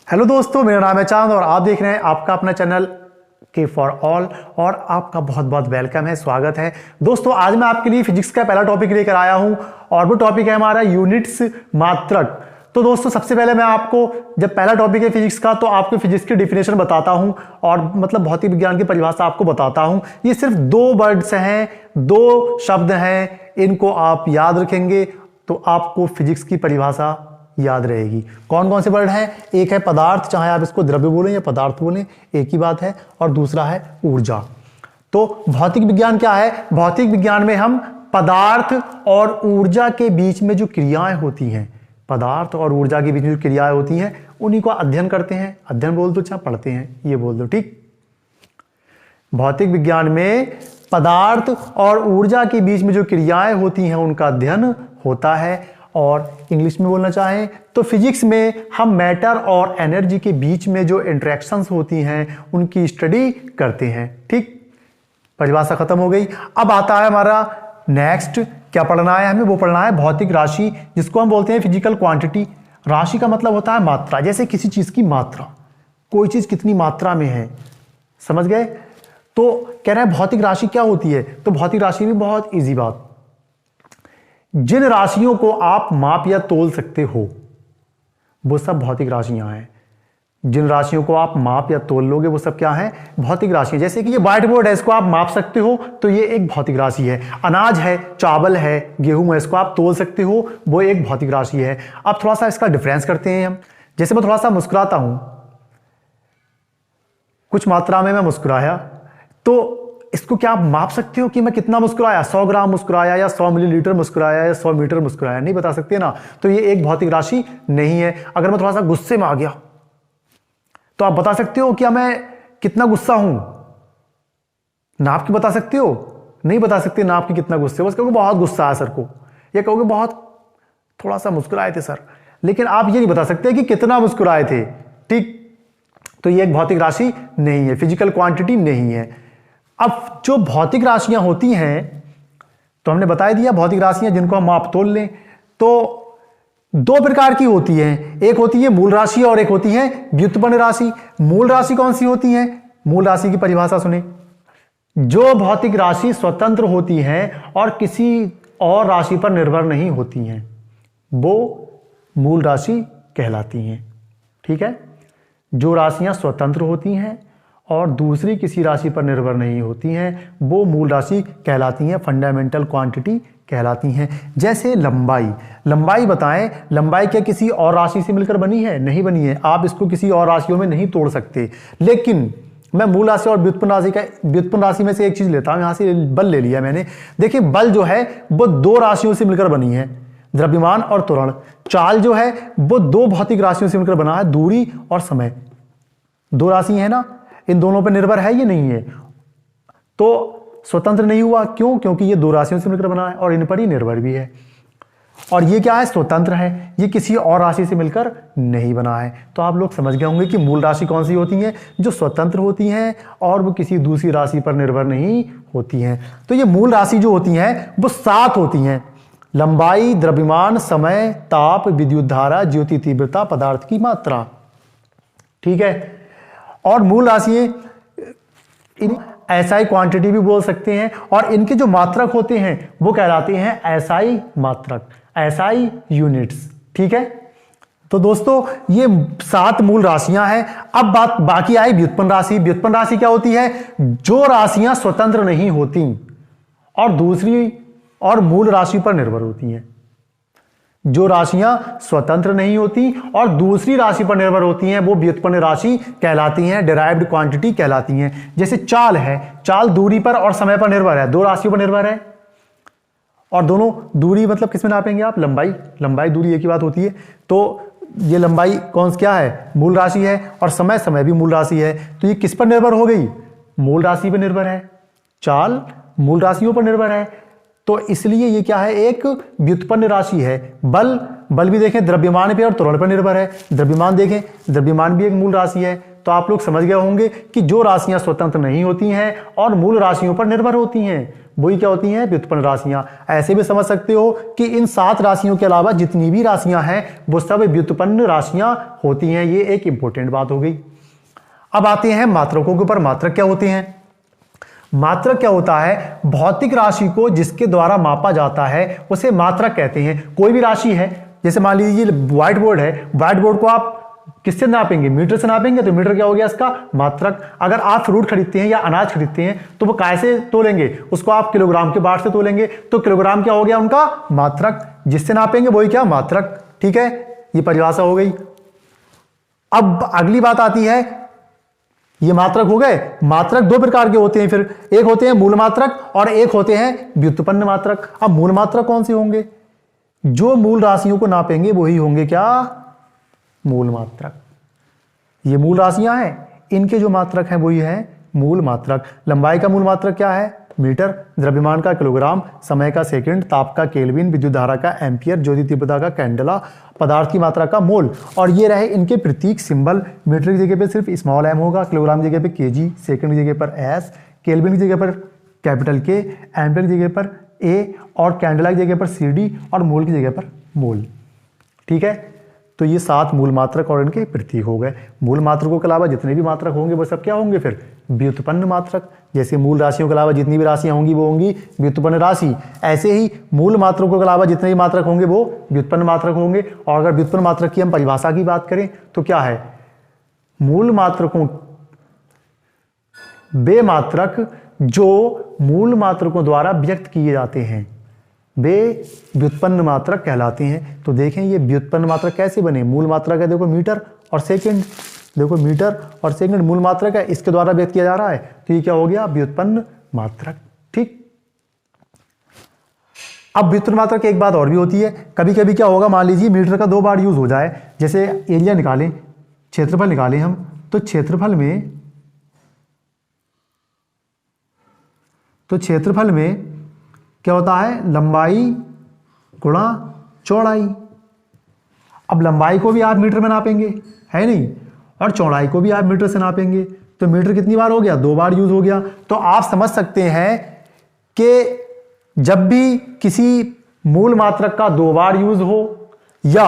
Hello दोस्तों, मेरा नाम है चांद और आप देख रहे हैं आपका अपना चैनल के फॉर ऑल और आपका बहुत बहुत वेलकम है, स्वागत है। दोस्तों आज मैं आपके लिए फिजिक्स का पहला टॉपिक लेकर आया हूं और वो टॉपिक है हमारा यूनिट्स, मात्रक। तो दोस्तों सबसे पहले मैं आपको, जब पहला टॉपिक है फिजिक्स का, तो आपको फिजिक्स की डिफिनेशन बताता हूं और मतलब भौतिक विज्ञान की परिभाषा आपको बताता हूं। ये सिर्फ दो वर्ड्स हैं, दो शब्द हैं, इनको आप याद रखेंगे तो आपको फिजिक्स की परिभाषा याद रहेगी। कौन कौन से वर्ड हैं? एक है पदार्थ, चाहे आप इसको द्रव्य बोलें या पदार्थ बोलें, एक ही बात है। और दूसरा है ऊर्जा। तो भौतिक विज्ञान क्या है? भौतिक विज्ञान में हम पदार्थ और ऊर्जा के बीच में जो क्रियाएं होती हैं, पदार्थ और ऊर्जा के बीच में जो क्रियाएं होती हैं, उन्हीं को अध्ययन करते हैं। अध्ययन बोल दो, चाहे पढ़ते हैं, ये बोल दो, ठीक। भौतिक विज्ञान में पदार्थ और ऊर्जा के बीच में जो क्रियाएं होती हैं उनका अध्ययन होता है। और इंग्लिश में बोलना चाहें तो फिजिक्स में हम मैटर और एनर्जी के बीच में जो इंटरेक्शंस होती हैं उनकी स्टडी करते हैं, ठीक। परिभाषा खत्म हो गई। अब आता है हमारा नेक्स्ट, क्या पढ़ना है हमें? वो पढ़ना है भौतिक राशि, जिसको हम बोलते हैं फिजिकल क्वांटिटी। राशि का मतलब होता है मात्रा, जैसे किसी चीज की मात्रा, कोई चीज कितनी मात्रा में है, समझ गए? तो कह रहे हैं भौतिक राशि क्या होती है? तो भौतिक राशि भी बहुत ईजी बात, जिन राशियों को आप माप या तोल सकते हो वो सब भौतिक राशियां हैं। जिन राशियों को आप माप या तोल लोगे वो सब क्या है? भौतिक राशि। जैसे कि ये व्हाइट बोर्ड है, इसको आप माप सकते हो तो ये एक भौतिक राशि है। अनाज है, चावल है, गेहूं है, इसको आप तोल सकते हो, वो एक भौतिक राशि है। अब थोड़ा सा इसका डिफरेंस करते हैं हम। जैसे मैं थोड़ा सा मुस्कुराता हूं, कुछ मात्रा में मैं मुस्कुराया, तो इसको क्या आप माप सकते हो कि मैं कितना मुस्कुराया? 100 ग्राम मुस्कुराया या 100 मिलीलीटर मुस्कुराया या 100 मीटर मुस्कुराया? नहीं बता सकते ना। तो ये एक भौतिक राशि नहीं है। अगर मैं थोड़ा सा गुस्से में आ गया तो आप बता सकते हो क्या मैं कितना गुस्सा हूं? नाप के बता सकते हो? नहीं बता सकते नाप के कितना गुस्से। बस कहोगे बहुत गुस्सा है सर को, या कहोगे बहुत थोड़ा सा मुस्कुराए थे सर, लेकिन आप ये नहीं बता सकते कि कितना मुस्कुराए थे, ठीक। तो ये एक भौतिक राशि नहीं है, फिजिकल क्वांटिटी नहीं है। अब जो भौतिक राशियां होती हैं, तो हमने बता दिया भौतिक राशियां जिनको हम माप तोल लें, तो दो प्रकार की होती हैं। एक होती है मूल राशि और एक होती है व्युत्पन्न राशि। मूल राशि कौन सी होती है? मूल राशि की परिभाषा सुने। जो भौतिक राशि स्वतंत्र होती हैं और किसी और राशि पर निर्भर नहीं होती हैं, वो मूल राशि कहलाती हैं, ठीक है। जो राशियां स्वतंत्र होती हैं और दूसरी किसी राशि पर निर्भर नहीं होती हैं, वो मूल राशि कहलाती हैं, फंडामेंटल क्वांटिटी कहलाती हैं। जैसे लंबाई, लंबाई बताएं, लंबाई क्या किसी और राशि से मिलकर बनी है? नहीं बनी है। आप इसको किसी और राशियों में नहीं तोड़ सकते। लेकिन मैं मूल राशि और व्युत्पन्न राशि में से एक चीज लेता हूं। यहां से बल ले लिया मैंने। देखिए बल जो है वो दो राशियों से मिलकर बनी है, द्रव्यमान और त्वरण। चाल जो है वो दो भौतिक राशियों से मिलकर बना है, दूरी और समय। दो राशि है ना, इन दोनों पर निर्भर है ये? नहीं है। तो स्वतंत्र नहीं हुआ, क्यों? क्योंकि ये दो राशियों से मिलकर बना है और इन पर ही निर्भर भी है। और ये क्या है? स्वतंत्र है, ये किसी और राशि से मिलकर नहीं बना है। तो आप लोग समझ गए होंगे कि मूल राशि कौन सी होती है? जो स्वतंत्र होती हैं और वो किसी दूसरी राशि पर निर्भर नहीं होती हैं। तो ये मूल राशि जो होती हैं वो 7 होती हैं: लंबाई, द्रव्यमान, समय, ताप, विद्युत धारा, ज्योति तीव्रता, पदार्थ की मात्रा, ठीक है। और मूल राशि एसआई क्वांटिटी भी बोल सकते हैं, और इनके जो मात्रक होते हैं वो कहलाते हैं एसआई मात्रक, एसआई यूनिट्स, ठीक है। तो दोस्तों ये 7 मूल राशियां हैं। अब बात बाकी आई व्युत्पन्न राशि। व्युत्पन्न राशि क्या होती है? जो राशियां स्वतंत्र नहीं होती और दूसरी और मूल राशि पर निर्भर होती हैं। जो राशियां स्वतंत्र नहीं होती और दूसरी राशि पर निर्भर होती हैं वो व्युत्पन्न राशि कहलाती हैं, डिराइव्ड क्वांटिटी कहलाती हैं। जैसे चाल है, चाल दूरी पर और समय पर निर्भर है, दो राशियों पर निर्भर है। और दोनों दूरी मतलब किसमें नापेंगे आप? लंबाई, लंबाई दूरी एक ही बात होती है। तो ये लंबाई कौन क्या है? मूल राशि है। और समय, समय भी मूल राशि है। तो ये किस पर निर्भर हो गई? मूल राशि पर निर्भर है। चाल मूल राशियों पर निर्भर है, तो इसलिए ये क्या है? एक व्युत्पन्न राशि है। बल, बल भी देखें द्रव्यमान पे और त्वरण पर निर्भर है। द्रव्यमान देखें, द्रव्यमान भी एक मूल राशि है। तो आप लोग समझ गए होंगे कि जो राशियां स्वतंत्र नहीं होती हैं और मूल राशियों पर निर्भर होती हैं वही क्या होती हैं, व्युत्पन्न राशियां। ऐसे भी समझ सकते हो कि इन 7 राशियों के अलावा जितनी भी राशियां हैं वो सब व्युत्पन्न राशियां होती हैं। ये एक इंपॉर्टेंट बात हो गई। अब आते हैं मात्रकों के ऊपर। मात्रक क्या होते हैं? मात्रक क्या होता है? भौतिक राशि को जिसके द्वारा मापा जाता है उसे मात्रक कहते हैं। कोई भी राशि है, जैसे मान लीजिए व्हाइट बोर्ड है, व्हाइट बोर्ड को आप किससे नापेंगे? मीटर से नापेंगे, तो मीटर क्या हो गया इसका? मात्रक। अगर आप फ्रूट खरीदते हैं या अनाज खरीदते हैं तो वो कैसे तोलेंगे? उसको आप किलोग्राम के बाट से तोलेंगे, तो किलोग्राम क्या हो गया उनका? मात्रक। जिससे नापेंगे वही क्या? मात्रक। ठीक है, ये परिभाषा हो गई। अब अगली बात आती है, ये मात्रक हो गए। मात्रक 2 प्रकार के होते हैं फिर, एक होते हैं मूल मात्रक और एक होते हैं व्युत्पन्न मात्रक। अब मूल मात्रक कौन से होंगे? जो मूल राशियों को नापेंगे वही होंगे क्या? मूल मात्रक। ये मूल राशियां हैं, इनके जो मात्रक हैं वही है मूल मात्रक। लंबाई का मूल मात्रक क्या है? मीटर। द्रव्यमान का किलोग्राम, समय का सेकंड, ताप का केल्विन, विद्युत धारा का एम्पियर, ज्योति तीव्रता का कैंडला, पदार्थ की मात्रा का मोल। और ये रहे इनके प्रतीक सिंबल। मीटर की जगह पे सिर्फ स्मॉल एम होगा, किलोग्राम की जगह पे केजी, सेकंड की जगह पर एस, केल्विन की जगह पर कैपिटल के, एम्पियर की जगह पर ए और कैंडला की जगह पर सीडी और मोल की जगह पर मोल। ठीक है, तो ये 7 मूल मात्रक और इनके प्रतीक हो गए। मूल मात्रकों के अलावा जितने भी मात्रक होंगे वो सब क्या होंगे फिर? व्युत्पन्न मात्रक। जैसे मूल राशियों के अलावा जितनी भी राशियां होंगी वो होंगी व्युत्पन्न राशि, ऐसे ही मूल मात्रकों के अलावा जितने भी मात्रक होंगे वो व्युत्पन्न मात्रक होंगे। और अगर व्युत्पन्न मात्रक की हम परिभाषा की बात करें तो क्या है? मूल मात्रकों, वे मात्रक जो मूल मात्रकों द्वारा व्यक्त किए जाते हैं वे व्युत्पन्न मात्रक कहलाते हैं। तो देखें ये व्युत्पन्न मात्रक कैसे बने? मूल मात्रक है, देखो मीटर और सेकंड, देखो मीटर और सेकंड मूल मात्रक है, इसके द्वारा व्यक्त किया जा रहा है, तो ये क्या हो गया? व्युत्पन्न मात्रक। ठीक। अब व्युत्पन्न मात्रक की एक बात और भी होती है, कभी कभी क्या होगा, मान लीजिए मीटर का 2 बार यूज हो जाए। जैसे एरिया निकालें, क्षेत्रफल निकालें हम, तो क्षेत्रफल में क्या होता है? लंबाई गुणा चौड़ाई। अब लंबाई को भी आप मीटर में नापेंगे, है नहीं, और चौड़ाई को भी आप मीटर से नापेंगे, तो मीटर कितनी बार हो गया? 2 बार यूज हो गया। तो आप समझ सकते हैं कि जब भी किसी मूल मात्रक का 2 बार यूज हो या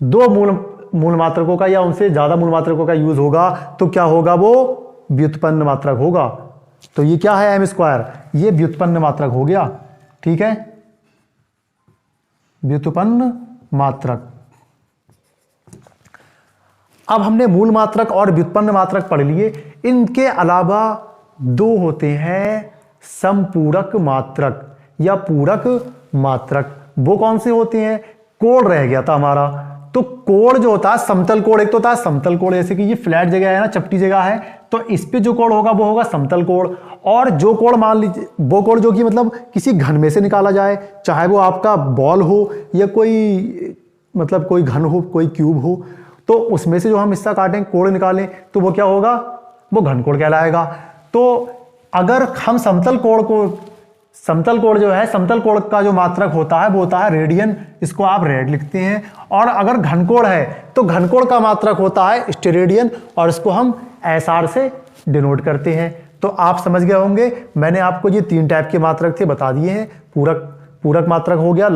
2 मूल मात्रकों का या उनसे ज्यादा मूल मात्रकों का यूज होगा तो क्या होगा? वो व्युत्पन्न मात्रक होगा। तो ये क्या है? m², ये व्युत्पन्न मात्रक हो गया। ठीक है, व्युत्पन्न मात्रक। अब हमने मूल मात्रक और व्युत्पन्न मात्रक पढ़ लिए। इनके अलावा 2 होते हैं समपूरक मात्रक या पूरक मात्रक। वो कौन से होते हैं? कोण रह गया था हमारा, तो कोण जो होता है समतल कोण, एक तो होता है समतल कोण, जैसे कि ये फ्लैट जगह है ना, चपटी जगह है, तो इस पे जो कोण होगा वो होगा समतल कोण। और जो कोण मान लीजिए, वो कोण जो कि मतलब किसी घन में से निकाला जाए, चाहे वो आपका बॉल हो या कोई मतलब कोई घन हो, कोई क्यूब हो, तो उसमें से जो हम हिस्सा काटें, कोण निकालें, तो वो क्या होगा? वो घन कोण कहलाएगा। तो अगर हम समतल कोण जो है, समतल कोण का जो मात्रक होता है वो होता है रेडियन, इसको आप रेड लिखते हैं। और अगर घनकोण है तो घनकोण का मात्रक होता है स्टेरेडियन, और इसको हम SR से डिनोट करते हैं। तो आप समझ गए होंगे, मैंने आपको ये 3 टाइप के मात्रक थे बता दिए हैं। पूरक मात्रक हो गया,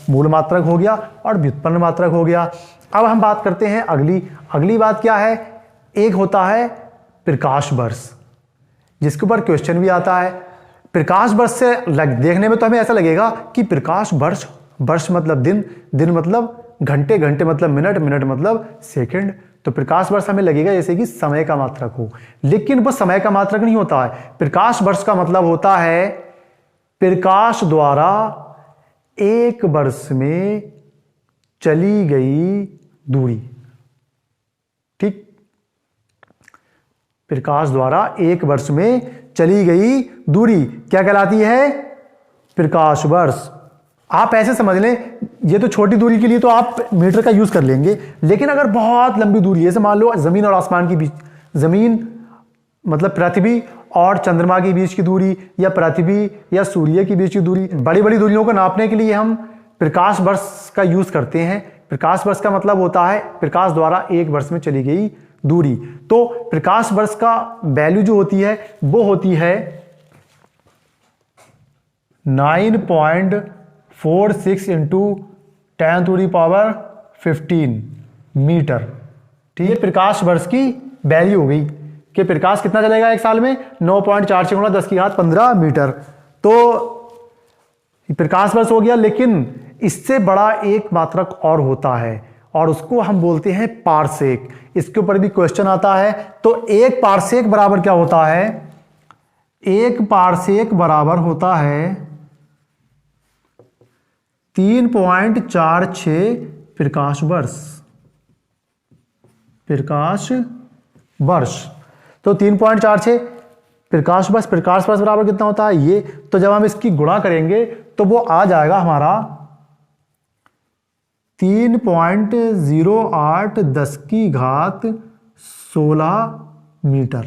मूल मात्रक हो गया और व्युत्पन्न मात्रक हो गया। अब हम बात करते हैं अगली बात क्या है? एक होता है प्रकाश वर्ष, जिसके ऊपर क्वेश्चन भी आता है। प्रकाश वर्ष से देखने में तो हमें ऐसा लगेगा कि प्रकाश वर्ष मतलब दिन मतलब घंटे, घंटे मतलब मिनट, मिनट मतलब सेकंड। तो प्रकाश वर्ष हमें लगेगा जैसे कि समय का मात्रक हो, लेकिन वो समय का मात्रक नहीं होता है। प्रकाश वर्ष का मतलब होता है प्रकाश द्वारा एक वर्ष में चली गई दूरी। ठीक, प्रकाश द्वारा एक वर्ष में चली गई दूरी क्या कहलाती है? प्रकाश वर्ष। आप ऐसे समझ लें, ये तो छोटी दूरी के लिए तो आप मीटर का यूज कर लेंगे, लेकिन अगर बहुत लंबी दूरी है, जैसे मान लो जमीन और आसमान के बीच, जमीन मतलब पृथ्वी और चंद्रमा के बीच की दूरी, या पृथ्वी या सूर्य के बीच की दूरी, बड़ी बड़ी दूरियों को नापने के लिए हम प्रकाश वर्ष का यूज करते हैं। प्रकाश वर्ष का मतलब होता है प्रकाश द्वारा एक वर्ष में चली गई दूरी। तो प्रकाश वर्ष का वैल्यू जो होती है वो होती है 9.46 इंटू 10⁻15 मीटर। ठीक है, प्रकाश वर्ष की वैल्यू हो गई कि प्रकाश कितना चलेगा एक साल में, 9.46 गुणा 10⁻15 मीटर। तो प्रकाश वर्ष हो गया, लेकिन इससे बड़ा एक मात्रक और होता है और उसको हम बोलते हैं पारसेक। इसके ऊपर भी क्वेश्चन आता है। तो एक पारसेक बराबर क्या होता है? एक पारसेक बराबर होता है 3.46 प्रकाश वर्ष। प्रकाश वर्ष तो 3.46 प्रकाश वर्ष। प्रकाश वर्ष बराबर कितना होता है ये? तो जब हम इसकी गुणा करेंगे तो वो आ जाएगा हमारा 3.08 10⁻16 मीटर।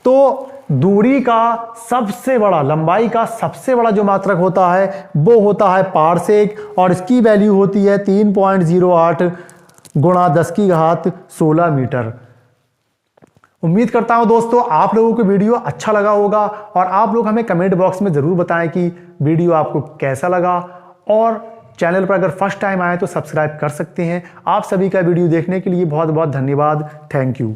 तो दूरी का सबसे बड़ा, लंबाई का सबसे बड़ा जो मात्रक होता है वो होता है पारसेक और इसकी वैल्यू होती है 3.08 गुणा 10⁻16 मीटर। उम्मीद करता हूं दोस्तों आप लोगों को वीडियो अच्छा लगा होगा और आप लोग हमें कमेंट बॉक्स में जरूर बताएं कि वीडियो आपको कैसा लगा। और चैनल पर अगर फर्स्ट टाइम आए तो सब्सक्राइब कर सकते हैं। आप सभी का वीडियो देखने के लिए बहुत बहुत धन्यवाद। Thank you.